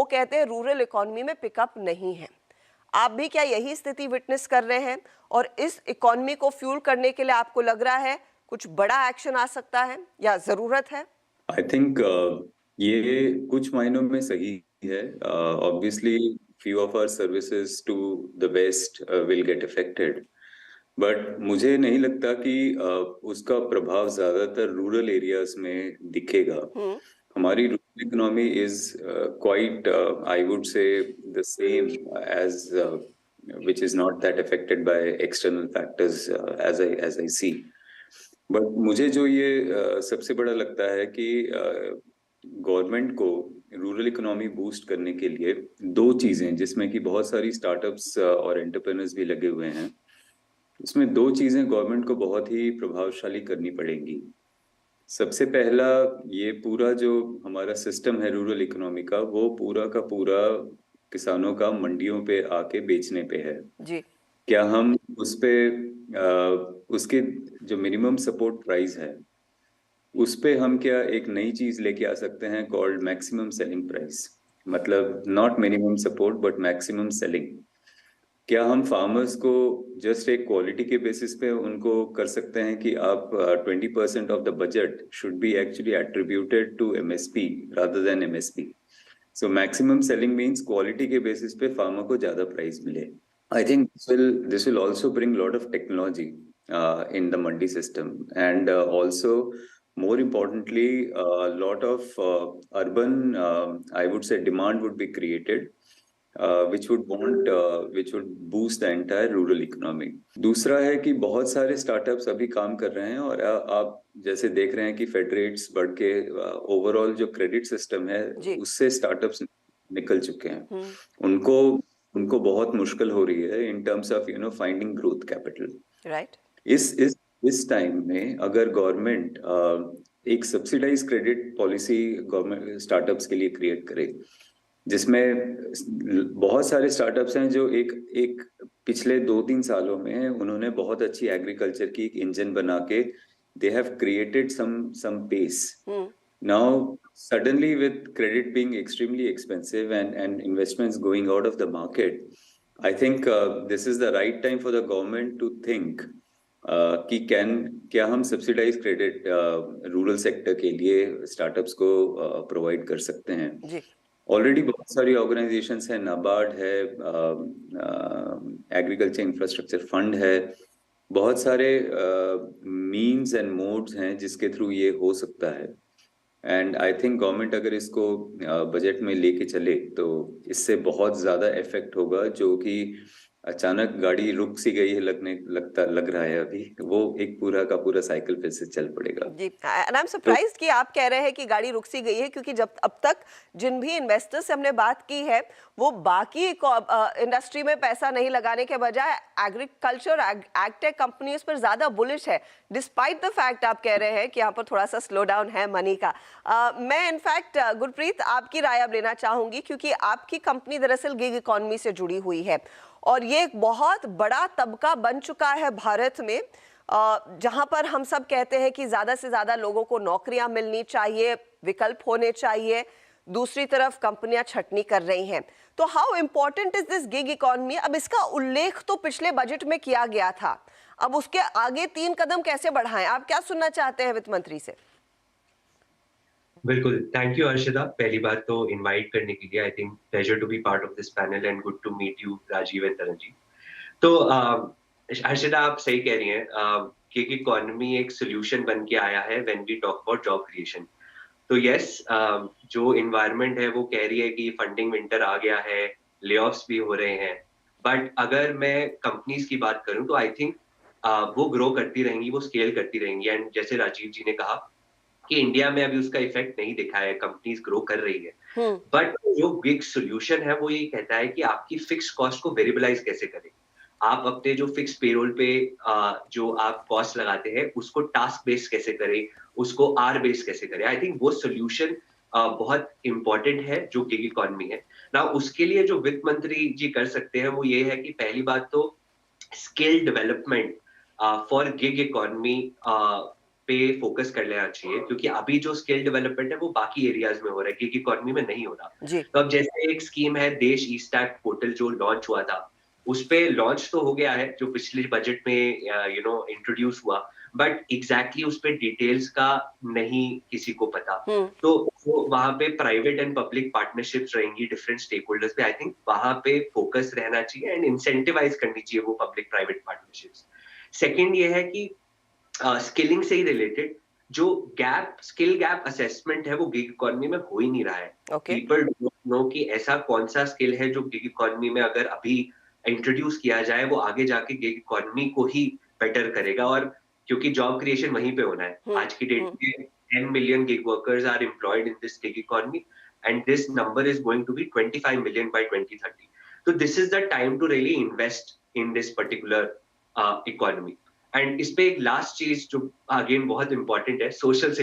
कहते हैं rural economy में पिकअप नहीं है। आप भी क्या यही स्थिति विटनेस कर रहे हैं? और इस इकोनॉमी को फ्यूल करने के लिए आपको लग रहा है कुछ बड़ा एक्शन आ सकता है या जरूरत है? आई थिंक ये कुछ मायनों में सही है। Obviously few of our services to the west will get affected, but मुझे नहीं लगता कि उसका प्रभाव ज्यादातर रूरल एरियाज में दिखेगा। हमारी rural economy is quite, I would say, the same as which is not that affected by external factors, as I see. But मुझे जो ये सबसे बड़ा लगता है कि गवर्नमेंट को रूरल इकोनॉमी बूस्ट करने के लिए दो चीजें, जिसमें कि बहुत सारी स्टार्टअप्स और एंटरप्रेन्योर्स भी लगे हुए हैं, इसमें दो चीजें गवर्नमेंट को बहुत ही प्रभावशाली करनी पड़ेंगी। सबसे पहला, ये पूरा जो हमारा सिस्टम है रूरल इकोनॉमी का, वो पूरा का पूरा किसानों का मंडियों पे आके बेचने पे है जी। क्या हम उस पे उसके जो मिनिमम सपोर्ट प्राइस है उस पे हम क्या एक नई चीज लेके आ सकते हैं कॉल्ड मैक्सिमम सेलिंग प्राइस। मतलब not minimum support but maximum selling. क्या हम फार्मर्स को जस्ट एक क्वालिटी के बेसिस पे उनको कर सकते हैं कि आप 20% of the budget should be actually attributed to MSP rather than MSP. So maximum selling means quality के बेसिस पे फार्मर को ज्यादा प्राइस मिले। I think this will also bring a lot of technology in the mandi system, and also more importantly, a lot of urban, I would say, demand would be created, which would boost the entire rural economy. दूसरा है कि बहुत सारे startups अभी काम कर रहे हैं और आप जैसे देख रहे हैं कि फेडरेट्स बढ़ के ओवरऑल जो क्रेडिट सिस्टम है उससे स्टार्टअप्स निकल चुके हैं। उनको उनको बहुत मुश्किल हो रही है in terms of finding growth capital. Right. इस टाइम में अगर गवर्नमेंट एक subsidise credit policy government startups के लिए क्रिएट करे, जिसमें बहुत सारे स्टार्टअप्स हैं जो एक पिछले 2-3 सालों में उन्होंने बहुत अच्छी एग्रीकल्चर की एक इंजन बना के they have created some pace. Now, suddenly with credit being extremely expensive and investments going out of the market, I think this is the right time for the government to think कि क्या हम subsidise credit rural sector के लिए startups को provide कर सकते हैं। Already बहुत सारी ऑर्गेनाइजेशंस हैं, नाबार्ड है, एग्रीकल्चर इंफ्रास्ट्रक्चर फंड है, बहुत सारे मीन्स एंड मोड्स हैं जिसके थ्रू ये हो सकता है। एंड आई थिंक गवर्नमेंट अगर इसको बजट में लेके चले तो इससे बहुत ज्यादा इफेक्ट होगा। जो कि अचानक गाड़ी रुक सी गई है लग रहा है अभी, वो एक पूरा का पूरा साइकिल फिर से चल पड़ेगा। जी, एंड आई एम सरप्राइज्ड कि आप कह रहे हैं कि गाड़ी रुक सी गई है, क्योंकि जब अब तक जिन भी इन्वेस्टर्स से हमने बात की है वो बाकी इंडस्ट्री में पैसा नहीं लगाने के बजाय एग्रीकल्चर एग्टेक कंपनीज पर ज्यादा बुलिश है, डिस्पाइट द फैक्ट आप कह रहे हैं कि यहाँ पर थोड़ा सा स्लो डाउन है मनी का। मैं इनफैक्ट गुरप्रीत आपकी राय अब लेना चाहूंगी, क्योंकि आपकी कंपनी दरअसल गिग इकोनॉमी से जुड़ी हुई है और ये एक बहुत बड़ा तबका बन चुका है भारत में, जहां पर हम सब कहते हैं कि ज्यादा से ज्यादा लोगों को नौकरियां मिलनी चाहिए, विकल्प होने चाहिए, दूसरी तरफ कंपनियां छटनी कर रही हैं। तो how important is this gig economy? अब इसका उल्लेख तो पिछले बजट में किया गया था, अब उसके आगे 3 कदम कैसे बढ़ाएं? आप क्या सुनना चाहते हैं वित्त मंत्री से? बिल्कुल, थैंक यू हर्षिता। पहली बात तो इनवाइट करने के लिए, I think pleasure to be part of this panel and good to meet you Rajiv and Taran ji. तो हर्षिता आप सही कह रही हैं, गिग इकोनॉमी एक सोल्यूशन बन के आया है when we talk about job creation. तो यस, जो इन्वायरमेंट है वो कह रही है कि फंडिंग विंटर आ गया है, लेऑफ्स भी हो रहे हैं, बट अगर मैं कंपनीज की बात करूं तो आई थिंक वो ग्रो करती रहेंगी, वो स्केल करती रहेंगी। एंड जैसे राजीव जी ने कहा कि इंडिया में अभी उसका इफेक्ट नहीं दिखा है, कंपनीज ग्रो कर रही है, बट जो गिग सोल्यूशन है वो ये कहता है कि आपकी फिक्स कॉस्ट को वेरिएबलाइज कैसे करें। आप अपने जो फिक्स पेरोल पे जो आप कॉस्ट लगाते हैं उसको टास्क बेस्ड कैसे करें, उसको आर बेस्ड कैसे करें। आई थिंक वो सोल्यूशन बहुत इंपॉर्टेंट है जो गिग इकोनॉमी है ना। उसके लिए जो वित्त मंत्री जी कर सकते हैं वो ये है कि पहली बात तो skill development for gig economy पे फोकस कर लेना चाहिए, क्योंकि अभी जो स्किल डेवलपमेंट है वो बाकी एरियाज में हो रहा है, गिग इकोनॉमी में नहीं हो रहा। जी तो अब जैसे एक स्कीम है देश ई स्टैक पोर्टल जो लॉन्च हुआ था, उस पे लॉन्च तो हो गया है, जो पिछले बजट में इंट्रोड्यूस हुआ, बट एग्जैक्टली उस पे डिटेल्स का नहीं किसी को पता। तो वो वहाँ पे प्राइवेट एंड पब्लिक पार्टनरशिप्स रहेंगी डिफरेंट स्टेक होल्डर्स पे, आई थिंक वहाँ पे फोकस रहना चाहिए एंड इंसेंटिवाइज करनी चाहिए वो पब्लिक प्राइवेट पार्टनरशिप्स। सेकंड ये है कि स्किलिंग से ही रिलेटेड जो स्किल गैप असेसमेंट है वो गिग इकोनॉमी में हो ही नहीं रहा है। ओके पीपल डोंट नो कि ऐसा कौन सा स्किल है जो गिग इकोनॉमी में अगर अभी इंट्रोड्यूस किया जाए वो आगे जाके गिग इकोनॉमी को ही बेटर करेगा, और क्योंकि जॉब क्रिएशन वहीं पे होना है। आज की डेट में 10 million gig workers are employed in this gig economy and this number is going to be 25 million by 2030। तो this is the time to really invest in this particular economy. And इस पे एक last चीज जो again बहुत important है, social